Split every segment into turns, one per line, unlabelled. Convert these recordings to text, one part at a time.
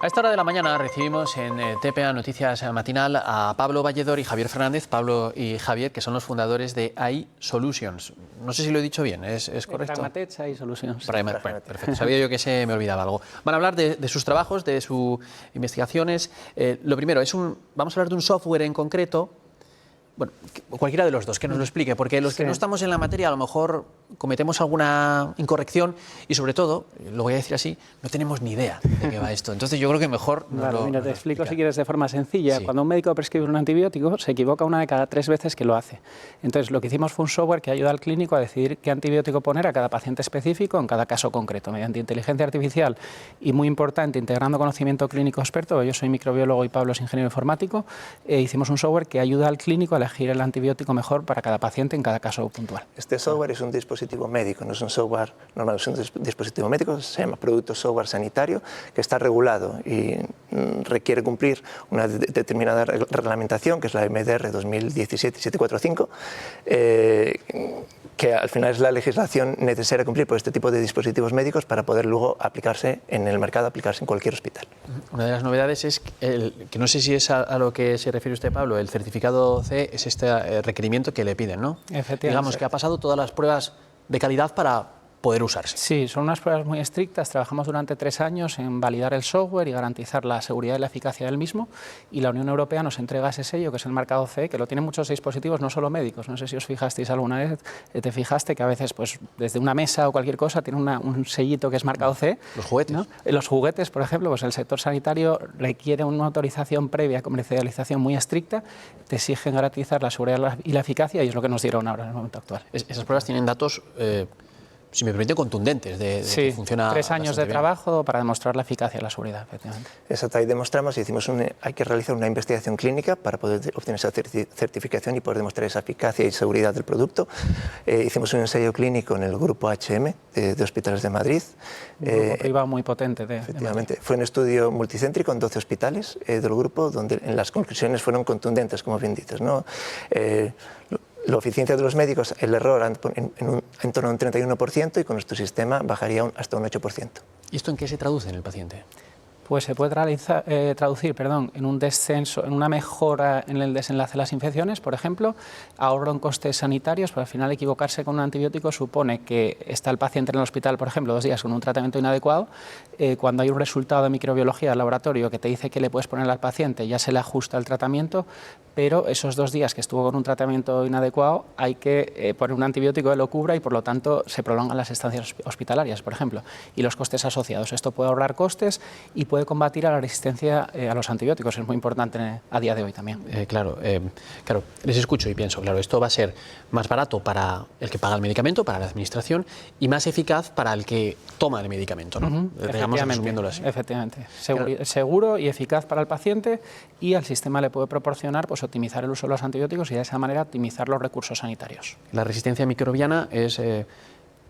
A esta hora de la mañana recibimos en TPA Noticias Matinal a Pablo Valledor y Javier Fernández. Pablo y Javier, que son los fundadores de AI Solutions. No sé si lo he dicho bien, ¿es correcto?
Pragmatech, AI Solutions.
Bueno, perfecto, sabía yo que se me olvidaba algo. Van a hablar de sus trabajos, de sus investigaciones. Lo primero, vamos a hablar de un software en concreto. Bueno, cualquiera de los dos, que nos lo explique, porque los que no estamos en la materia a lo mejor cometemos alguna incorrección y sobre todo, lo voy a decir así, no tenemos ni idea de qué va esto. Entonces yo creo que mejor
Mira, te explico si quieres de forma sencilla.
Sí.
Cuando un médico prescribe un antibiótico, se equivoca una de cada 3 veces que lo hace. Entonces lo que hicimos fue un software que ayuda al clínico a decidir qué antibiótico poner a cada paciente específico en cada caso concreto, mediante inteligencia artificial y, muy importante, integrando conocimiento clínico experto. Yo soy microbiólogo y Pablo es ingeniero informático. Hicimos un software que ayuda al clínico a elegir el antibiótico mejor para cada paciente en cada caso puntual.
Este software es un dispositivo médico, no es un software normal, es un dispositivo médico, se llama producto software sanitario, que está regulado y requiere cumplir una determinada reglamentación, que es la MDR 2017-745, que al final es la legislación necesaria cumplir por este tipo de dispositivos médicos para poder luego aplicarse en el mercado, aplicarse en cualquier hospital.
Una de las novedades es que no sé si es a lo que se refiere usted, Pablo, el certificado C es este requerimiento que le piden, ¿no?
Efectivamente.
Digamos que ha pasado todas las pruebas de calidad para poder usarse.
Sí, son unas pruebas muy estrictas. Trabajamos durante 3 años en validar el software y garantizar la seguridad y la eficacia del mismo, y la Unión Europea nos entrega ese sello, que es el marcado CE, que lo tienen muchos dispositivos, no solo médicos. No sé si os fijasteis alguna vez, te fijaste que a veces, pues, desde una mesa o cualquier cosa tiene un sellito que es marcado CE.
Los juguetes.
¿No? Los juguetes, por ejemplo, pues el sector sanitario requiere una autorización previa, comercialización muy estricta, te exigen garantizar la seguridad y la eficacia, y es lo que nos dieron ahora en el momento actual.
Esas pruebas tienen datos, si me permite, contundentes de
sí,
que funciona
3 años de
bien.
trabajo para demostrar la eficacia y la seguridad, efectivamente.
Exacto, ahí demostramos y hay que realizar una investigación clínica para poder obtener esa certificación y poder demostrar esa eficacia y seguridad del producto. Hicimos un ensayo clínico en el grupo HM de Hospitales de Madrid.
Un grupo privado muy potente
efectivamente. Fue un estudio multicéntrico en 12 hospitales del grupo, donde las conclusiones fueron contundentes, como bien dices, ¿no? La eficiencia de los médicos, el error en torno a un 31%, y con nuestro sistema bajaría hasta un 8%.
¿Y esto en qué se traduce en el paciente?
Pues se puede traducir en un descenso, en una mejora en el desenlace de las infecciones, por ejemplo, ahorro en costes sanitarios, pero al final equivocarse con un antibiótico supone que está el paciente en el hospital, por ejemplo, 2 días con un tratamiento inadecuado. Cuando hay un resultado de microbiología del laboratorio que te dice que le puedes poner al paciente, ya se le ajusta el tratamiento, pero esos 2 días que estuvo con un tratamiento inadecuado hay que poner un antibiótico que lo cubra, y por lo tanto se prolongan las estancias hospitalarias, por ejemplo, y los costes asociados. Esto puede ahorrar costes y puede combatir a la resistencia a los antibióticos, es muy importante a día de hoy también.
Claro, les escucho y pienso, claro, esto va a ser más barato para el que paga el medicamento, para la administración, y más eficaz para el que toma el medicamento, ¿no? Resumiéndolo así.
Efectivamente. Seguro y eficaz para el paciente, y al sistema le puede proporcionar, pues, optimizar el uso de los antibióticos y de esa manera optimizar los recursos sanitarios.
La resistencia microbiana es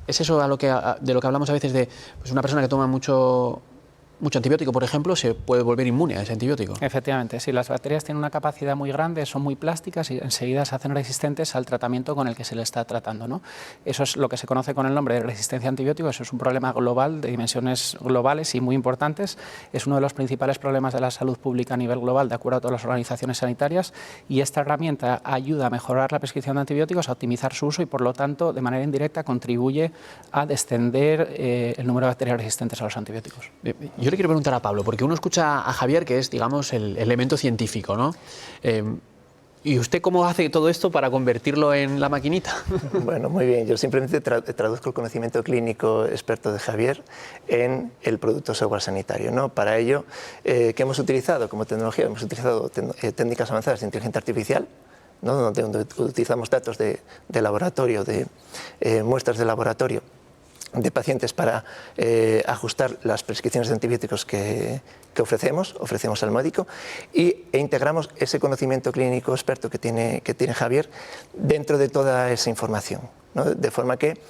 eso de lo que hablamos a veces de, pues, una persona que toma mucho antibiótico, por ejemplo, se puede volver inmune a ese antibiótico.
Efectivamente, sí, las bacterias tienen una capacidad muy grande, son muy plásticas y enseguida se hacen resistentes al tratamiento con el que se le está tratando, ¿no? Eso es lo que se conoce con el nombre de resistencia a antibióticos. Eso es un problema global, de dimensiones globales y muy importantes. Es uno de los principales problemas de la salud pública a nivel global, de acuerdo a todas las organizaciones sanitarias, y esta herramienta ayuda a mejorar la prescripción de antibióticos, a optimizar su uso, y por lo tanto, de manera indirecta, contribuye a descender el número de bacterias resistentes a los antibióticos.
Yo le quiero preguntar a Pablo, porque uno escucha a Javier, que es, digamos, el elemento científico, ¿no? ¿Y usted cómo hace todo esto para convertirlo en la maquinita?
Bueno, muy bien. Yo simplemente traduzco el conocimiento clínico experto de Javier en el producto software sanitario, ¿no? Para ello, ¿qué hemos utilizado como tecnología? Hemos utilizado técnicas avanzadas de inteligencia artificial, ¿no? donde utilizamos datos de laboratorio, de muestras de laboratorio de pacientes para ajustar las prescripciones de antibióticos que ofrecemos al médico, e integramos ese conocimiento clínico experto que tiene Javier dentro de toda esa información, ¿no? De forma que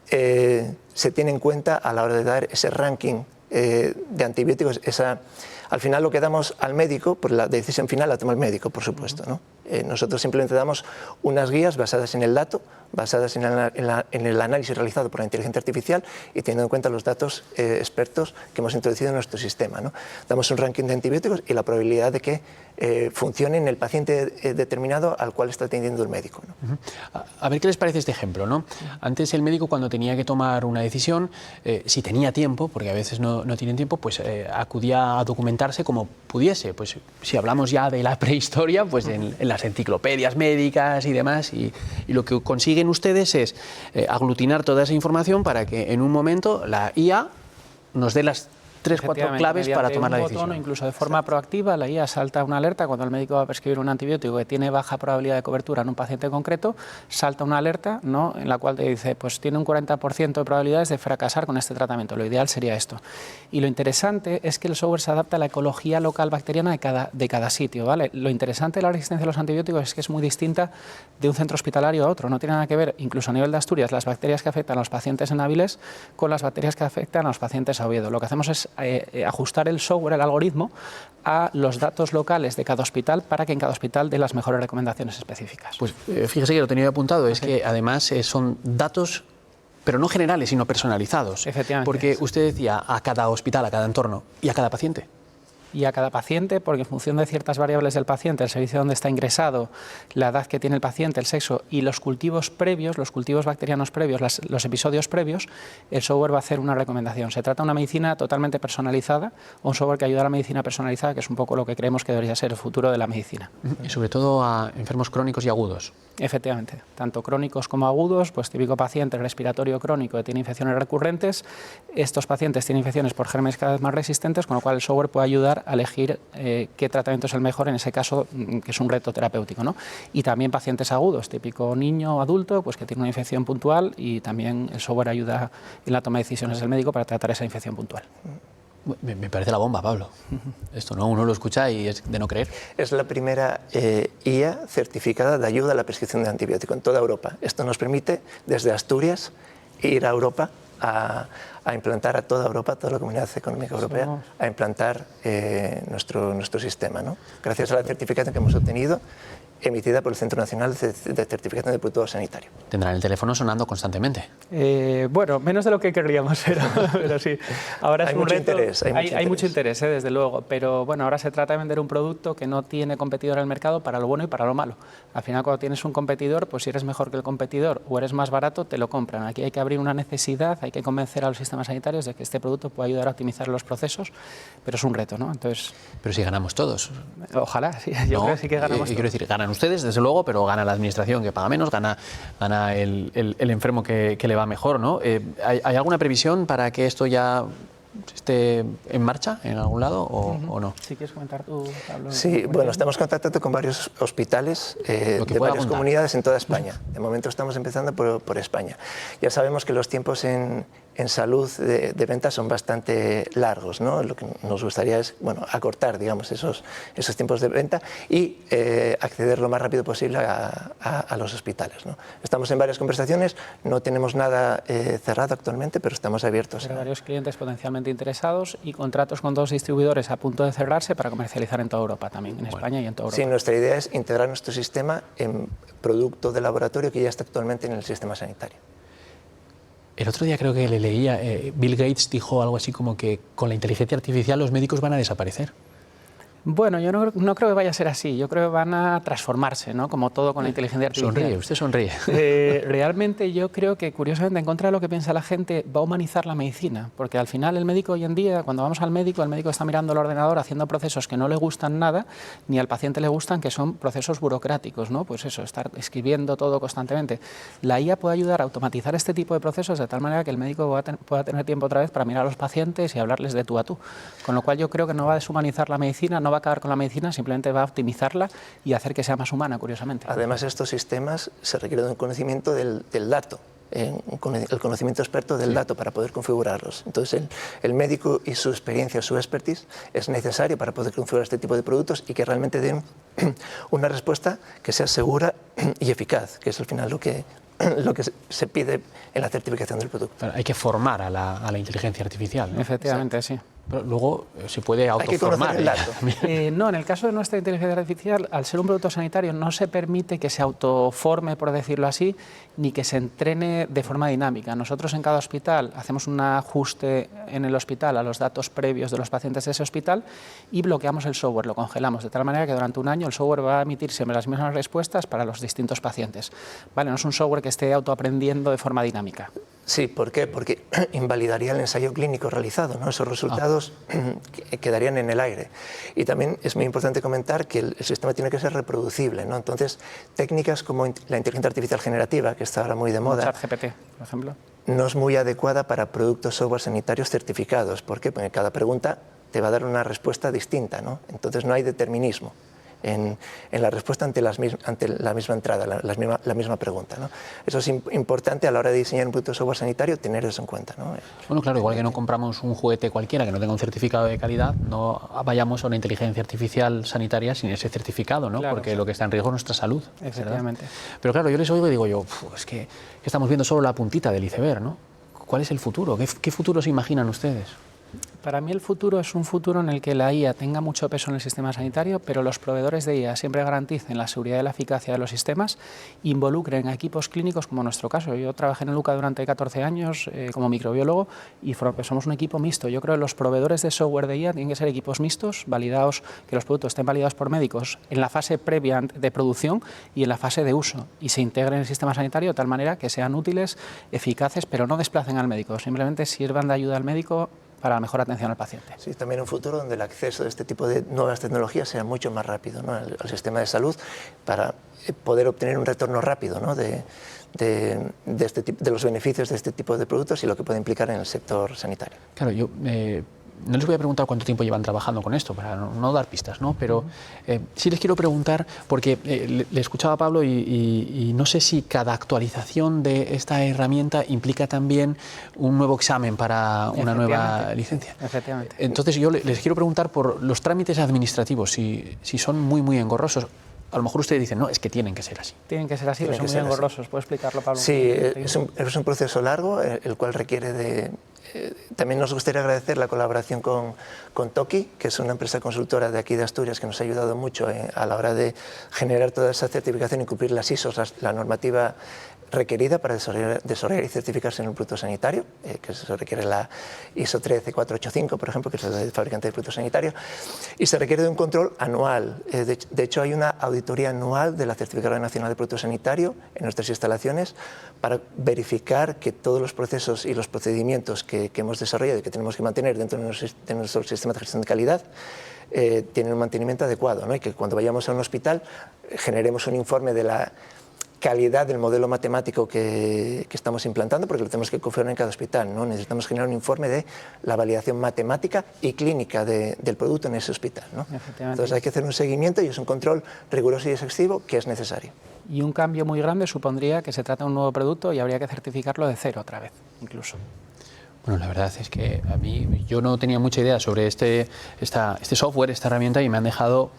se tiene en cuenta a la hora de dar ese ranking de antibióticos, esa Al final lo que damos al médico, pues la decisión final la toma el médico, por supuesto, ¿no? Nosotros simplemente damos unas guías basadas en el dato, basadas en el análisis realizado por la inteligencia artificial y teniendo en cuenta los datos expertos que hemos introducido en nuestro sistema, ¿no? Damos un ranking de antibióticos y la probabilidad de que funcione en el paciente determinado al cual está atendiendo el médico, ¿no?
A ver qué les parece este ejemplo, ¿no? Antes el médico, cuando tenía que tomar una decisión, si tenía tiempo, porque a veces no tienen tiempo, pues acudía a documentarse como pudiese. Pues si hablamos ya de la prehistoria, pues en las enciclopedias médicas y demás, y lo que consiguen ustedes es aglutinar toda esa información para que en un momento la IA nos dé las 3 o 4 claves para tomar la decisión.
Botón, incluso de forma proactiva, la IA salta una alerta cuando el médico va a prescribir un antibiótico que tiene baja probabilidad de cobertura en un paciente concreto, salta una alerta, ¿no?, en la cual te dice, pues tiene un 40% de probabilidades de fracasar con este tratamiento. Lo ideal sería esto. Y lo interesante es que el software se adapta a la ecología local bacteriana de cada sitio, ¿vale? Lo interesante de la resistencia a los antibióticos es que es muy distinta de un centro hospitalario a otro. No tiene nada que ver, incluso a nivel de Asturias, las bacterias que afectan a los pacientes en Avilés con las bacterias que afectan a los pacientes a Oviedo. Lo que hacemos es ajustar el software, el algoritmo, a los datos locales de cada hospital para que en cada hospital dé las mejores recomendaciones específicas.
Pues fíjese que lo tenía apuntado, es que además son datos, pero no generales, sino personalizados.
Efectivamente.
Porque usted decía a cada hospital, a cada entorno y a cada paciente.
Y a cada paciente, porque en función de ciertas variables del paciente, el servicio donde está ingresado, la edad que tiene el paciente, el sexo y los cultivos previos, los cultivos bacterianos previos, los episodios previos, el software va a hacer una recomendación. Se trata de una medicina totalmente personalizada, un software que ayuda a la medicina personalizada, que es un poco lo que creemos que debería ser el futuro de la medicina.
Y sobre todo a enfermos crónicos y agudos.
Efectivamente, tanto crónicos como agudos, pues típico paciente respiratorio crónico que tiene infecciones recurrentes, estos pacientes tienen infecciones por gérmenes cada vez más resistentes, con lo cual el software puede ayudar a elegir qué tratamiento es el mejor en ese caso, que es un reto terapéutico, ¿no? Y también pacientes agudos, típico niño o adulto, pues que tiene una infección puntual y también el software ayuda en la toma de decisiones del médico para tratar esa infección puntual.
Me parece la bomba, Pablo. Esto, ¿no? Uno lo escucha y es de no creer.
Es la primera IA certificada de ayuda a la prescripción de antibiótico en toda Europa. Esto nos permite, desde Asturias, ir a Europa a implantar a toda Europa, a toda la Comunidad Económica Europea, a implantar nuestro sistema, ¿no? Gracias a la certificación que hemos obtenido, emitida por el Centro Nacional de Certificación de Producto Sanitario.
Tendrán el teléfono sonando constantemente.
Bueno, menos de lo que querríamos, pero sí. Ahora es un reto. Hay mucho interés, desde luego, pero bueno, ahora se trata de vender un producto que no tiene competidor en el mercado para lo bueno y para lo malo. Al final, cuando tienes un competidor, pues si eres mejor que el competidor o eres más barato, te lo compran. Aquí hay que abrir una necesidad, hay que convencer a los sistemas sanitarios de que este producto puede ayudar a optimizar los procesos, pero es un reto, ¿no? Entonces,
pero si ganamos todos.
Ojalá, sí, yo creo que sí que ganamos todos.
Quiero decir, ganan ustedes, desde luego, pero gana la administración que paga menos, gana el enfermo que le va mejor, ¿no? ¿Hay alguna previsión para que esto ya esté en marcha en algún lado o no?
Si quieres comentar tú, Pablo.
Sí, bueno, estamos contactando con varios hospitales de varias comunidades en toda España. De momento estamos empezando por España. Ya sabemos que los tiempos en salud de venta son bastante largos, ¿no? Lo que nos gustaría es, bueno, acortar, digamos, esos tiempos de venta y acceder lo más rápido posible a los hospitales, ¿no? Estamos en varias conversaciones, no tenemos nada cerrado actualmente, pero estamos abiertos.
Hay varios clientes potencialmente interesados y contratos con 2 distribuidores a punto de cerrarse para comercializar en toda Europa también, en España y en toda Europa.
Sí, nuestra idea es integrar nuestro sistema en producto de laboratorio que ya está actualmente en el sistema sanitario.
El otro día creo que le leía, Bill Gates dijo algo así como que con la inteligencia artificial los médicos van a desaparecer.
Bueno, yo no creo que vaya a ser así. Yo creo que van a transformarse, ¿no? Como todo con la inteligencia artificial.
Sonríe, usted sonríe.
Realmente yo creo que, curiosamente, en contra de lo que piensa la gente, va a humanizar la medicina. Porque al final el médico hoy en día, cuando vamos al médico, el médico está mirando el ordenador haciendo procesos que no le gustan nada, ni al paciente le gustan, que son procesos burocráticos, ¿no? Pues eso, estar escribiendo todo constantemente. La IA puede ayudar a automatizar este tipo de procesos de tal manera que el médico pueda tener tiempo otra vez para mirar a los pacientes y hablarles de tú a tú. Con lo cual yo creo que no va a deshumanizar la medicina, no va a acabar con la medicina, simplemente va a optimizarla y hacer que sea más humana, curiosamente.
Además, estos sistemas se requiere de un conocimiento del dato, el conocimiento experto del dato para poder configurarlos. Entonces, el médico y su experiencia, su expertise, es necesario para poder configurar este tipo de productos y que realmente den una respuesta que sea segura y eficaz, que es al final lo que se pide en la certificación del producto.
Hay que formar a la inteligencia artificial, ¿no?
Efectivamente, sí.
Pero luego se puede
Hay que conocer
autoformar.
el dato.
No, en el caso de nuestra inteligencia artificial, al ser un producto sanitario, no se permite que se autoforme, por decirlo así, ni que se entrene de forma dinámica. Nosotros en cada hospital hacemos un ajuste en el hospital a los datos previos de los pacientes de ese hospital y bloqueamos el software, lo congelamos, de tal manera que durante un año el software va a emitir siempre las mismas respuestas para los distintos pacientes. ¿Vale? No es un software que esté autoaprendiendo de forma dinámica.
Sí, ¿por qué? Porque invalidaría el ensayo clínico realizado, ¿no? Esos resultados quedarían en el aire. Y también es muy importante comentar que el sistema tiene que ser reproducible, ¿no? Entonces, técnicas como la inteligencia artificial generativa, que está ahora muy de moda,
ChatGPT, por ejemplo,
no es muy adecuada para productos software sanitarios certificados. ¿Por qué? Porque cada pregunta te va a dar una respuesta distinta, ¿no? Entonces no hay determinismo en la respuesta ante la misma entrada, la misma pregunta, ¿no? Eso es importante a la hora de diseñar un producto de software sanitario, tener eso en cuenta, ¿no?
Bueno, claro, igual que no compramos un juguete cualquiera que no tenga un certificado de calidad, no vayamos a una inteligencia artificial sanitaria sin ese certificado, ¿no?
Claro,
Porque lo que está en riesgo es nuestra salud.
efectivamente.
¿Verdad? Pero claro, yo les oigo y digo yo, es que estamos viendo solo la puntita del iceberg, ¿no? ¿Cuál es el futuro? ¿Qué futuro se imaginan ustedes?
Para mí el futuro es un futuro en el que la IA tenga mucho peso en el sistema sanitario, pero los proveedores de IA siempre garanticen la seguridad y la eficacia de los sistemas, involucren a equipos clínicos como en nuestro caso. Yo trabajé en el UCA durante 14 años como microbiólogo y somos un equipo mixto. Yo creo que los proveedores de software de IA tienen que ser equipos mixtos, validados, que los productos estén validados por médicos en la fase previa de producción y en la fase de uso y se integren en el sistema sanitario de tal manera que sean útiles, eficaces, pero no desplacen al médico, simplemente sirvan de ayuda al médico para la mejor atención al paciente.
Sí, también un futuro donde el acceso de este tipo de nuevas tecnologías sea mucho más rápido, ¿no? al sistema de salud para poder obtener un retorno rápido, ¿no? de los beneficios de este tipo de productos y lo que puede implicar en el sector sanitario.
Claro, yo no les voy a preguntar cuánto tiempo llevan trabajando con esto, para no dar pistas, ¿no? Pero sí les quiero preguntar, porque le escuchaba a Pablo y no sé si cada actualización de esta herramienta implica también un nuevo examen para una nueva licencia.
Efectivamente.
Entonces yo les quiero preguntar por los trámites administrativos, si son muy engorrosos. A lo mejor ustedes dicen, no, es que tienen que ser así.
Tienen que ser así, pero son muy engorrosos. ¿Puede explicarlo, Pablo?
Sí, es un proceso largo, el cual requiere de... también nos gustaría agradecer la colaboración con Toki, que es una empresa consultora de aquí de Asturias que nos ha ayudado mucho a la hora de generar toda esa certificación y cumplir las ISOs, la normativa requerida para desarrollar y certificarse en un producto sanitario, que se requiere la ISO 13485, por ejemplo, que es el fabricante de productos sanitarios, y se requiere de un control anual. De hecho, hay una auditoría anual de la Certificadora Nacional de Productos Sanitarios en nuestras instalaciones para verificar que todos los procesos y los procedimientos que hemos desarrollado y que tenemos que mantener dentro de nuestro sistema de gestión de calidad tienen un mantenimiento adecuado, ¿no? Y que cuando vayamos a un hospital generemos un informe de la calidad del modelo matemático que estamos implantando, porque lo tenemos que confirmar en cada hospital, ¿no? Necesitamos generar un informe de la validación matemática y clínica del producto en ese hospital, ¿no? Entonces hay que hacer un seguimiento y es un control riguroso y exhaustivo que es necesario.
Y un cambio muy grande supondría que se trata de un nuevo producto y habría que certificarlo de cero otra vez, incluso.
Bueno, la verdad es que a mí yo no tenía mucha idea sobre este software, esta herramienta, y me han dejado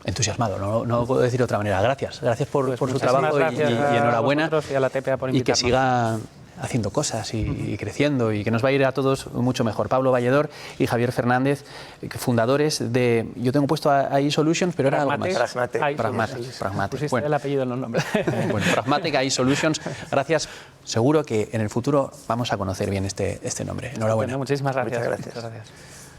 entusiasmado, no puedo decir de otra manera. Gracias por su trabajo y enhorabuena,
y a la TPA por
y que
invitarnos.
siga haciendo cosas y creciendo y que nos va a ir a todos mucho mejor. Pablo Valledor y Javier Fernández, fundadores de, yo tengo puesto AI Solutions, pero era algo más. Pragmatic.
Pusiste
Bueno.
el apellido en los nombres.
Bueno, Pragmatic AI Solutions, gracias. Seguro que en el futuro vamos a conocer bien este nombre. Enhorabuena.
Bueno, muchísimas gracias.
Muchas gracias.
Muchas gracias.